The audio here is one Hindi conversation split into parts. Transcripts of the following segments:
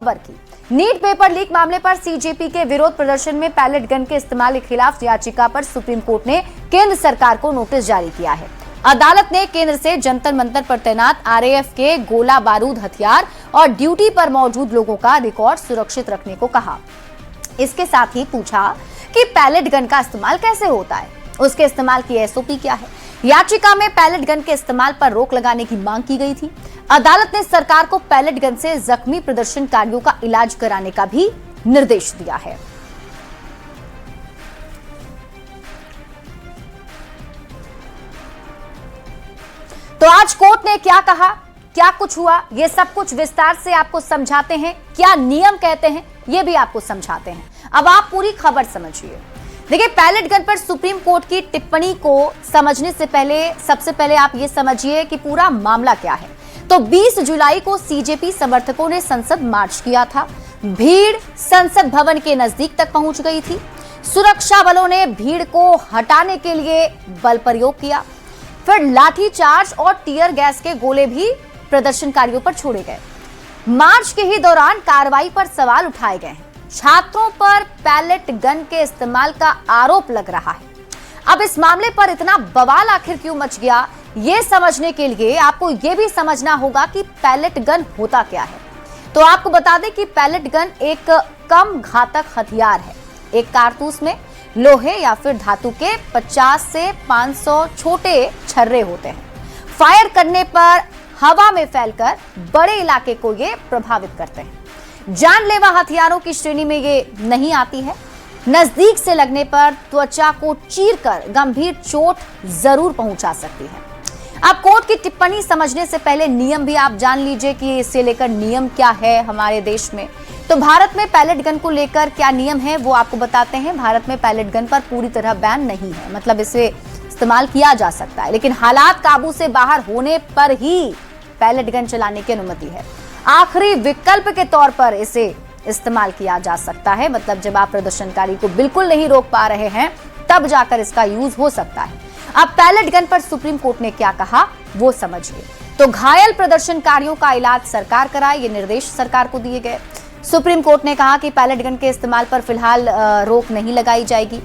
खबर की नीट पेपर लीक मामले पर सीजेपी के विरोध प्रदर्शन में पैलेट गन के इस्तेमाल के खिलाफ याचिका पर सुप्रीम कोर्ट ने केंद्र सरकार को नोटिस जारी किया है। अदालत ने केंद्र से जंतर मंतर पर तैनात आरएएफ के गोला बारूद हथियार और ड्यूटी पर मौजूद लोगों का रिकॉर्ड सुरक्षित रखने को कहा। इसके साथ ही पूछा कि पैलेट गन का इस्तेमाल कैसे होता है, उसके इस्तेमाल की एसओपी क्या है। याचिका में पैलेट गन के इस्तेमाल पर रोक लगाने की मांग की गई थी। अदालत ने सरकार को पैलेट गन से जख्मी प्रदर्शनकारियों का इलाज कराने का भी निर्देश दिया है। तो आज कोर्ट ने क्या कहा, क्या कुछ हुआ, ये सब कुछ विस्तार से आपको समझाते हैं। क्या नियम कहते हैं ये भी आपको समझाते हैं। अब आप पूरी खबर समझिए। देखिए, पैलेट गन पर सुप्रीम कोर्ट की टिप्पणी को समझने से पहले सबसे पहले आप ये समझिए कि पूरा मामला क्या है। तो 20 जुलाई को सीजेपी समर्थकों ने संसद मार्च किया था। भीड़ संसद भवन के नजदीक तक पहुंच गई थी। सुरक्षा बलों ने भीड़ को हटाने के लिए बल प्रयोग किया। फिर लाठीचार्ज और टीयर गैस के गोले भी प्रदर्शनकारियों पर छोड़े गए। मार्च के ही दौरान कार्रवाई पर सवाल उठाए गए हैं। छात्रों पर पैलेट गन के इस्तेमाल का आरोप लग रहा है। अब इस मामले पर इतना बवाल आखिर क्यों मच गया, ये समझने के लिए आपको ये भी समझना होगा कि पैलेट गन होता क्या है। तो आपको बता दें कि पैलेट गन एक कम घातक हथियार है। एक कारतूस में लोहे या फिर धातु के 50 से 500 छोटे छर्रे होते हैं। फायर करने पर हवा में फैलकर बड़े इलाके को ये प्रभावित करते हैं। जानलेवा हथियारों की श्रेणी में ये नहीं आती है। नजदीक से लगने पर त्वचा को चीरकर गंभीर चोट जरूर पहुंचा सकती है। अब कोर्ट की टिप्पणी समझने से पहले नियम भी आप जान लीजिए कि इसे लेकर नियम क्या है हमारे देश में। तो भारत में पैलेट गन को लेकर क्या नियम है वो आपको बताते हैं। भारत में पैलेट गन पर पूरी तरह बैन नहीं है, मतलब इसे इस्तेमाल किया जा सकता है, लेकिन हालात काबू से बाहर होने पर ही पैलेट गन चलाने की अनुमति है। आखिरी विकल्प के तौर पर इसे इस्तेमाल किया जा सकता है, मतलब जब आप प्रदर्शनकारी को बिल्कुल नहीं रोक पा रहे हैं तब जाकर इसका यूज हो सकता है। अब पैलेट गन पर सुप्रीम कोर्ट ने क्या कहा वो समझिए। तो घायल प्रदर्शनकारियों का इलाज सरकार कराए, ये निर्देश सरकार को दिए गए। सुप्रीम कोर्ट ने कहा कि पैलेट गन के इस्तेमाल पर फिलहाल रोक नहीं लगाई जाएगी।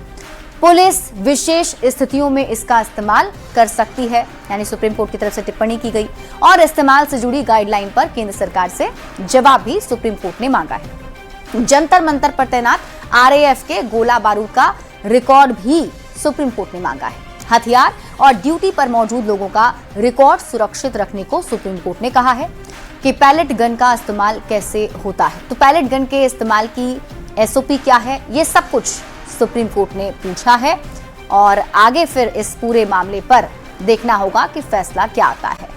पुलिस विशेष स्थितियों में इसका इस्तेमाल कर सकती है, यानी सुप्रीम कोर्ट की तरफ से टिप्पणी की गई। और इस्तेमाल से जुड़ी गाइडलाइन पर केंद्र सरकार से जवाब भी सुप्रीम कोर्ट ने मांगा है। जंतर मंतर पर तैनात आरएएफ के गोला बारूद का रिकॉर्ड भी सुप्रीम कोर्ट ने मांगा है। हथियार और ड्यूटी पर मौजूद लोगों का रिकॉर्ड सुरक्षित रखने को सुप्रीम कोर्ट ने कहा है कि पैलेट गन का इस्तेमाल कैसे होता है। तो पैलेट गन के इस्तेमाल की एसओपी क्या है, ये सब कुछ सुप्रीम कोर्ट ने पूछा है और आगे फिर इस पूरे मामले पर देखना होगा कि फैसला क्या आता है।